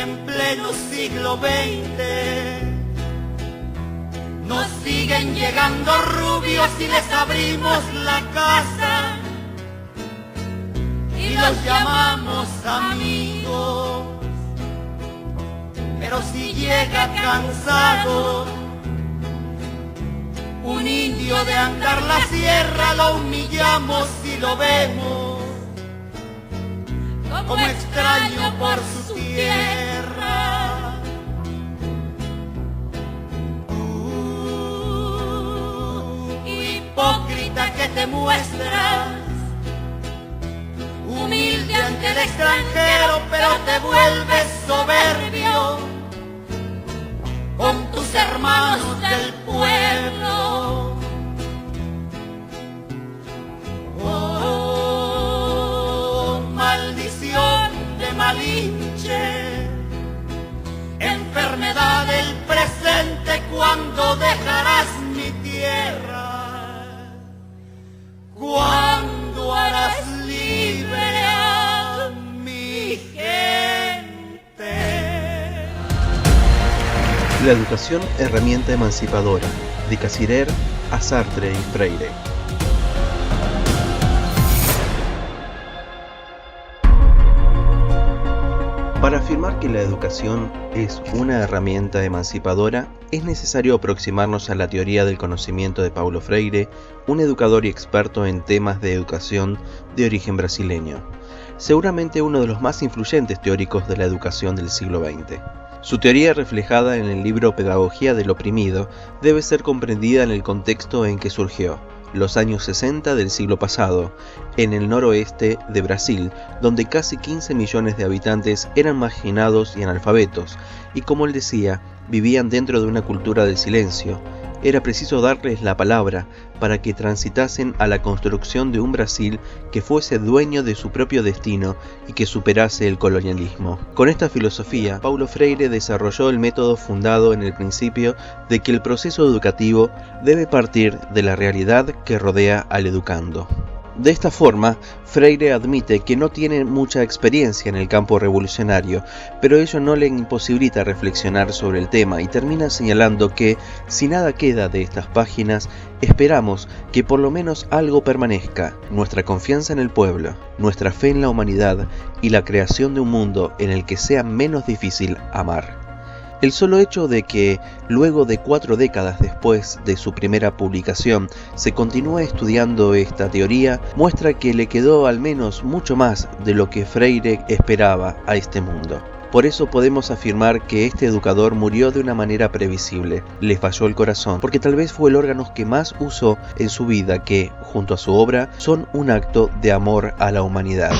en pleno siglo XX. Nos siguen llegando rubios y les abrimos la casa y los llamamos amigos. Pero si llega cansado un indio de andar la sierra, lo humillamos y lo vemos como extraño por su tierra. Hipócrita que te muestras, humilde ante el extranjero, pero te vuelves soberbio con tus hermanos del pueblo. Oh, maldición de Malinche, enfermedad del presente, ¿cuándo dejarás mi tierra? ¿Cuándo harás libre a mi gente? La educación, herramienta emancipadora, de Cassirer a Sartre y Freire. Para afirmar que la educación es una herramienta emancipadora, es necesario aproximarnos a la teoría del conocimiento de Paulo Freire, un educador y experto en temas de educación de origen brasileño, seguramente uno de los más influyentes teóricos de la educación del siglo XX. Su teoría, reflejada en el libro Pedagogía del Oprimido, debe ser comprendida en el contexto en que surgió, los años 60 del siglo pasado, en el noroeste de Brasil, donde casi 15 millones de habitantes eran marginados y analfabetos, y como él decía, vivían dentro de una cultura del silencio. Era preciso darles la palabra para que transitasen a la construcción de un Brasil que fuese dueño de su propio destino y que superase el colonialismo. Con esta filosofía, Paulo Freire desarrolló el método fundado en el principio de que el proceso educativo debe partir de la realidad que rodea al educando. De esta forma, Freire admite que no tiene mucha experiencia en el campo revolucionario, pero ello no le imposibilita reflexionar sobre el tema y termina señalando que, si nada queda de estas páginas, esperamos que por lo menos algo permanezca: nuestra confianza en el pueblo, nuestra fe en la humanidad y la creación de un mundo en el que sea menos difícil amar. El solo hecho de que, luego de 4 décadas después de su primera publicación, se continúe estudiando esta teoría, muestra que le quedó al menos mucho más de lo que Freire esperaba a este mundo. Por eso podemos afirmar que este educador murió de una manera previsible. Le falló el corazón, porque tal vez fue el órgano que más usó en su vida, que, junto a su obra, son un acto de amor a la humanidad.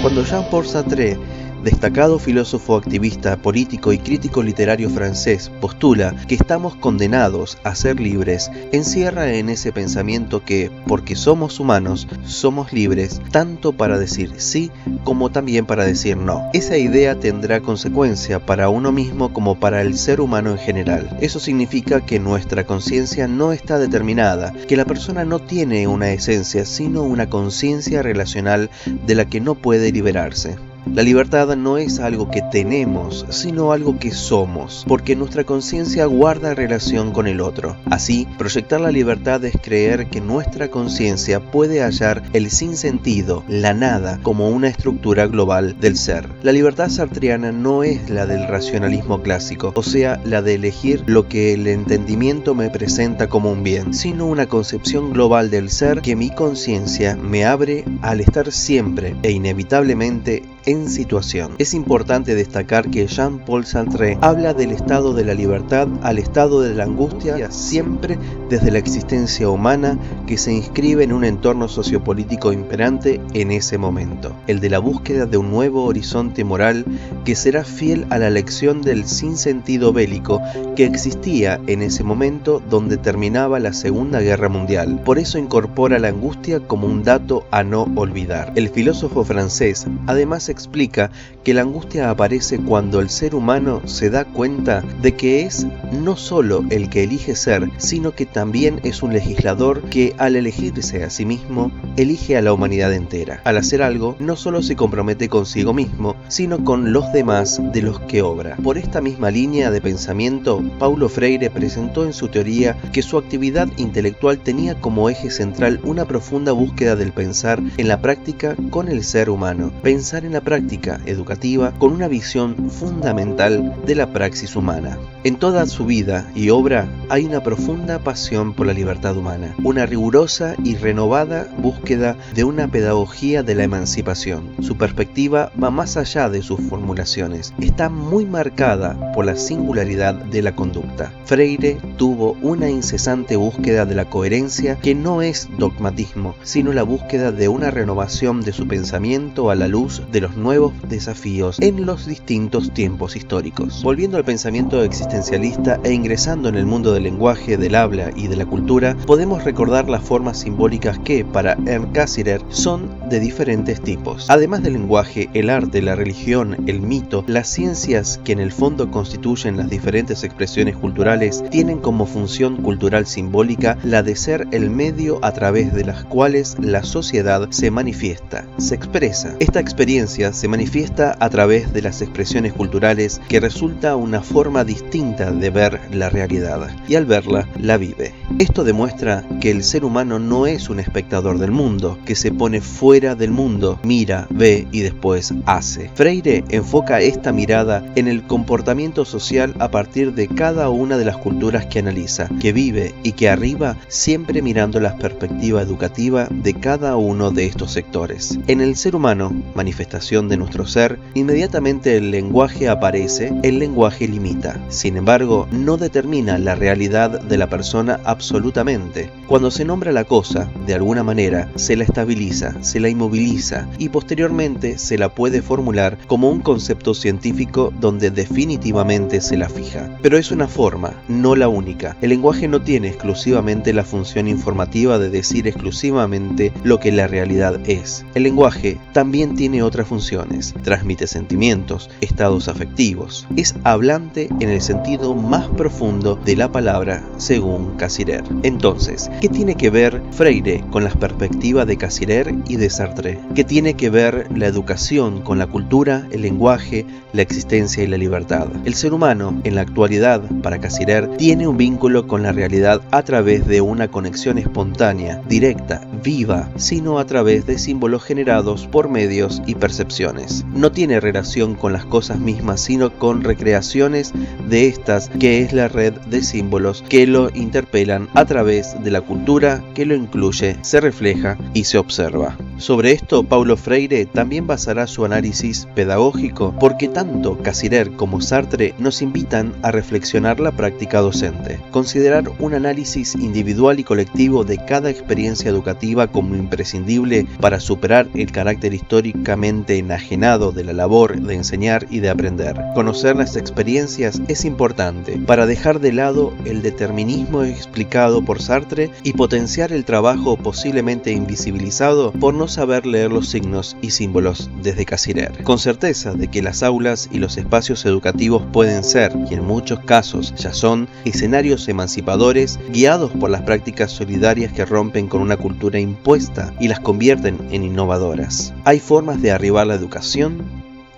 Cuando Jean-Paul Sartre, destacado filósofo, activista, político y crítico literario francés, postula que estamos condenados a ser libres, encierra en ese pensamiento que, porque somos humanos, somos libres tanto para decir sí como también para decir no. Esa idea tendrá consecuencia para uno mismo como para el ser humano en general. Eso significa que nuestra conciencia no está determinada, que la persona no tiene una esencia, sino una conciencia relacional de la que no puede liberarse. La libertad no es algo que tenemos, sino algo que somos, porque nuestra conciencia guarda relación con el otro. Así, proyectar la libertad es creer que nuestra conciencia puede hallar el sinsentido, la nada, como una estructura global del ser. La libertad sartreana no es la del racionalismo clásico, o sea, la de elegir lo que el entendimiento me presenta como un bien, sino una concepción global del ser que mi conciencia me abre al estar siempre e inevitablemente en situación. Es importante destacar que Jean-Paul Sartre habla del estado de la libertad al estado de la angustia, siempre desde la existencia humana que se inscribe en un entorno sociopolítico imperante en ese momento, el de la búsqueda de un nuevo horizonte moral que será fiel a la lección del sinsentido bélico que existía en ese momento donde terminaba la Segunda Guerra Mundial. Por eso incorpora la angustia como un dato a no olvidar. El filósofo francés además nos explica que la angustia aparece cuando el ser humano se da cuenta de que es no solo el que elige ser, sino que también es un legislador que al elegirse a sí mismo, elige a la humanidad entera. Al hacer algo, no solo se compromete consigo mismo, sino con los demás de los que obra. Por esta misma línea de pensamiento, Paulo Freire presentó en su teoría que su actividad intelectual tenía como eje central una profunda búsqueda del pensar en la práctica con el ser humano, pensar en la práctica educativa con una visión fundamental de la praxis humana. En toda su vida y obra hay una profunda pasión por la libertad humana, una rigurosa y renovada búsqueda de una pedagogía de la emancipación. Su perspectiva va más allá de sus formulaciones, está muy marcada por la singularidad de la conducta. Freire tuvo una incesante búsqueda de la coherencia que no es dogmatismo, sino la búsqueda de una renovación de su pensamiento a la luz de los nuevos desafíos en los distintos tiempos históricos. Volviendo al pensamiento existencialista e ingresando en el mundo del lenguaje, del habla y de la cultura, podemos recordar las formas simbólicas que, para Ernst Cassirer, son de diferentes tipos. Además del lenguaje, el arte, la religión, el mito, las ciencias que en el fondo constituyen las diferentes expresiones culturales, tienen como función cultural simbólica la de ser el medio a través de las cuales la sociedad se manifiesta, se expresa. Esta experiencia se manifiesta a través de las expresiones culturales que resulta una forma distinta de ver la realidad y al verla la vive. Esto demuestra que el ser humano no es un espectador del mundo, que se pone fuera del mundo, mira, ve y después hace. Freire enfoca esta mirada en el comportamiento social a partir de cada una de las culturas que analiza, que vive y que arriba siempre mirando la perspectiva educativa de cada uno de estos sectores. En el ser humano, manifestación de nuestro ser, inmediatamente el lenguaje aparece, el lenguaje limita. Sin embargo, no determina la realidad de la persona absolutamente. Cuando se nombra la cosa, de alguna manera, se la estabiliza, se la inmoviliza y posteriormente se la puede formular como un concepto científico donde definitivamente se la fija. Pero es una forma, no la única. El lenguaje no tiene exclusivamente la función informativa de decir exclusivamente lo que la realidad es. El lenguaje también tiene otras funciones. Transmite sentimientos, estados afectivos. Es hablante en el sentido más profundo de la palabra, según Cassirer. Entonces, ¿qué tiene que ver Freire con las perspectivas de Cassirer y de Sartre? ¿Qué tiene que ver la educación con la cultura, el lenguaje, la existencia y la libertad? El ser humano, en la actualidad, para Cassirer, tiene un vínculo con la realidad a través de una conexión espontánea, directa, viva, sino a través de símbolos generados por medios y percepciones. No tiene relación con las cosas mismas, sino con recreaciones de estas, que es la red de símbolos que lo interpelan a través de la cultura que lo incluye, se refleja y se observa. Sobre esto, Paulo Freire también basará su análisis pedagógico, porque tanto Cassirer como Sartre nos invitan a reflexionar la práctica docente, considerar un análisis individual y colectivo de cada experiencia educativa como imprescindible para superar el carácter históricamente enajenado de la labor de enseñar y de aprender. Conocer las experiencias es importante para dejar de lado el determinismo explicado por Sartre y potenciar el trabajo posiblemente invisibilizado por no saber leer los signos y símbolos desde Cassirer. Con certeza de que las aulas y los espacios educativos pueden ser, y en muchos casos ya son, escenarios emancipadores guiados por las prácticas solidarias que rompen con una cultura impuesta y las convierten en innovadoras. Hay formas de arribar la educación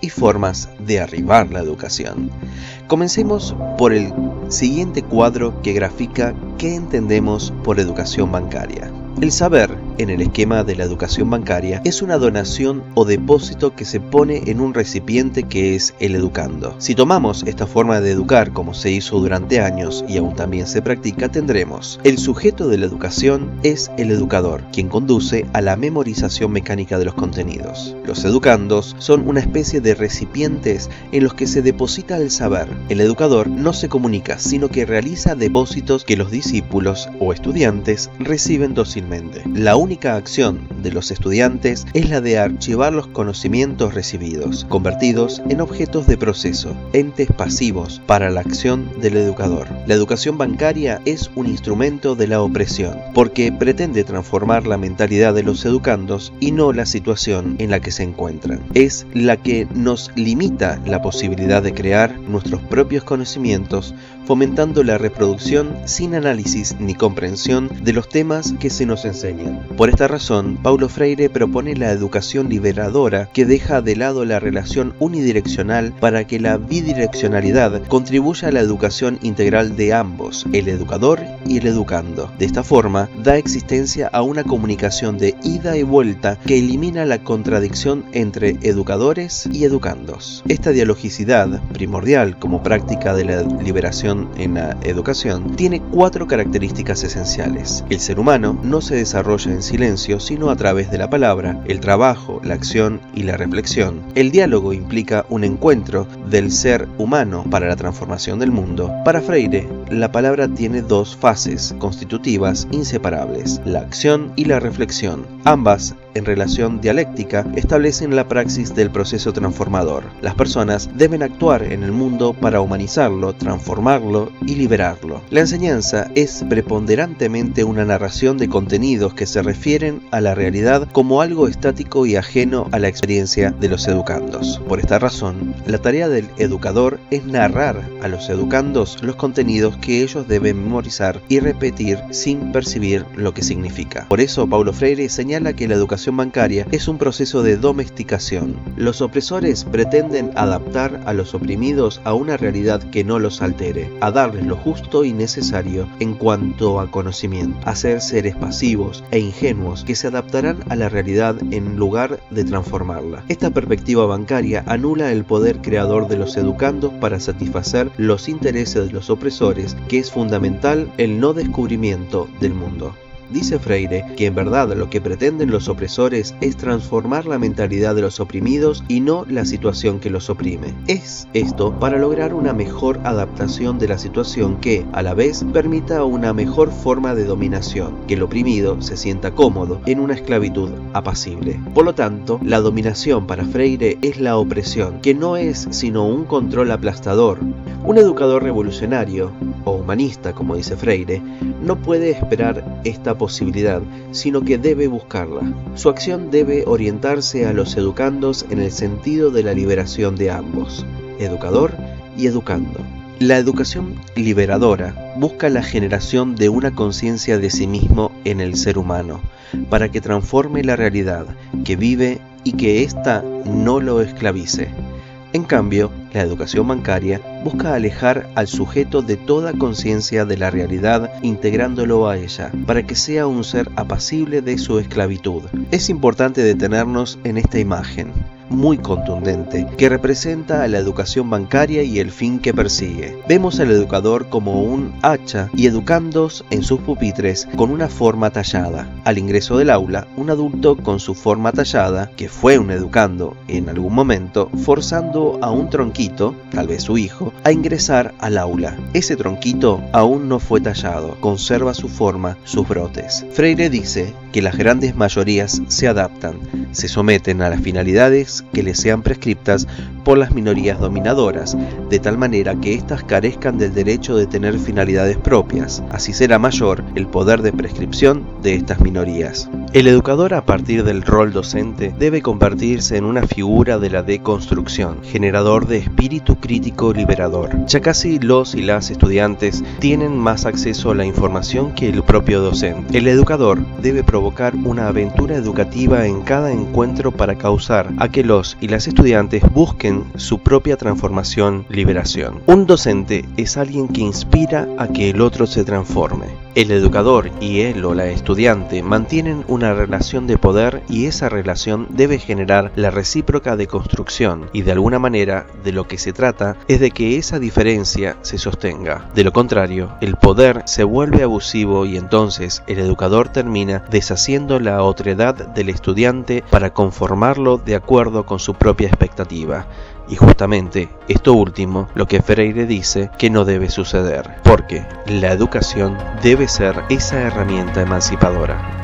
y formas de arribar la educación. Comencemos por el siguiente cuadro que grafica qué entendemos por educación bancaria. El saber, en el esquema de la educación bancaria, es una donación o depósito que se pone en un recipiente que es el educando. Si tomamos esta forma de educar como se hizo durante años y aún también se practica, tendremos: el sujeto de la educación es el educador, quien conduce a la memorización mecánica de los contenidos. Los educandos son una especie de recipientes en los que se deposita el saber. El educador no se comunica, sino que realiza depósitos que los discípulos o estudiantes reciben dócilmente. La única acción de los estudiantes es la de archivar los conocimientos recibidos, convertidos en objetos de proceso, entes pasivos para la acción del educador. La educación bancaria es un instrumento de la opresión, porque pretende transformar la mentalidad de los educandos y no la situación en la que se encuentran. Es la que nos limita la posibilidad de crear nuestros propios conocimientos, fomentando la reproducción sin análisis ni comprensión de los temas que se nos enseñan. Por esta razón, Paulo Freire propone la educación liberadora, que deja de lado la relación unidireccional para que la bidireccionalidad contribuya a la educación integral de ambos, el educador y el educando. De esta forma, da existencia a una comunicación de ida y vuelta que elimina la contradicción entre educadores y educandos. Esta dialogicidad, primordial como práctica de la liberación en la educación, tiene 4 características esenciales. El ser humano no se desarrolla en silencio, sino a través de la palabra, el trabajo, la acción y la reflexión. El diálogo implica un encuentro del ser humano para la transformación del mundo. Para Freire, la palabra tiene 2 fases constitutivas inseparables, la acción y la reflexión. Ambas, en relación dialéctica, establecen la praxis del proceso transformador. Las personas deben actuar en el mundo para humanizarlo, transformarlo y liberarlo. La enseñanza es preponderantemente una narración de contenidos que se refieren a la realidad como algo estático y ajeno a la experiencia de los educandos. Por esta razón, la tarea del educador es narrar a los educandos los contenidos que ellos deben memorizar y repetir sin percibir lo que significa. Por eso, Paulo Freire señala que la educación bancaria es un proceso de domesticación. Los opresores pretenden adaptar a los oprimidos a una realidad que no los altere, a darles lo justo y necesario en cuanto a conocimiento, a ser seres pasivos e ingenuos que se adaptarán a la realidad en lugar de transformarla. Esta perspectiva bancaria anula el poder creador de los educandos para satisfacer los intereses de los opresores, que es fundamental el no descubrimiento del mundo. Dice Freire que en verdad lo que pretenden los opresores es transformar la mentalidad de los oprimidos y no la situación que los oprime. Es esto para lograr una mejor adaptación de la situación que, a la vez, permita una mejor forma de dominación, que el oprimido se sienta cómodo en una esclavitud apacible. Por lo tanto, la dominación para Freire es la opresión, que no es sino un control aplastador. Un educador revolucionario, o humanista como dice Freire, no puede esperar esta posibilidad, sino que debe buscarla. Su acción debe orientarse a los educandos en el sentido de la liberación de ambos, educador y educando. La educación liberadora busca la generación de una conciencia de sí mismo en el ser humano, para que transforme la realidad que vive y que ésta no lo esclavice. En cambio, la educación bancaria busca alejar al sujeto de toda conciencia de la realidad, integrándolo a ella, para que sea un ser apacible de su esclavitud. Es importante detenernos en esta imagen, muy contundente, que representa a la educación bancaria y el fin que persigue. Vemos al educador como un hacha y educandos en sus pupitres con una forma tallada. Al ingreso del aula, un adulto con su forma tallada, que fue un educando en algún momento, forzando a un tronquito, tal vez su hijo, a ingresar al aula. Ese tronquito aún no fue tallado, conserva su forma, sus brotes. Freire dice que las grandes mayorías se adaptan, se someten a las finalidades que les sean prescriptas por las minorías dominadoras, de tal manera que éstas carezcan del derecho de tener finalidades propias. Así será mayor el poder de prescripción de estas minorías. El educador, a partir del rol docente, debe convertirse en una figura de la deconstrucción, generador de espíritu crítico liberador. Ya casi los y las estudiantes tienen más acceso a la información que el propio docente. El educador debe provocar una aventura educativa en cada encuentro para causar a que los y las estudiantes busquen su propia transformación, liberación. Un docente es alguien que inspira a que el otro se transforme. El educador y él o la estudiante mantienen una relación de poder y esa relación debe generar la recíproca deconstrucción y de alguna manera de lo que se trata es de que esa diferencia se sostenga. De lo contrario, el poder se vuelve abusivo y entonces el educador termina deshaciendo la otredad del estudiante para conformarlo de acuerdo con su propia expectativa. Y justamente esto último, lo que Freire dice que no debe suceder, porque la educación debe ser esa herramienta emancipadora.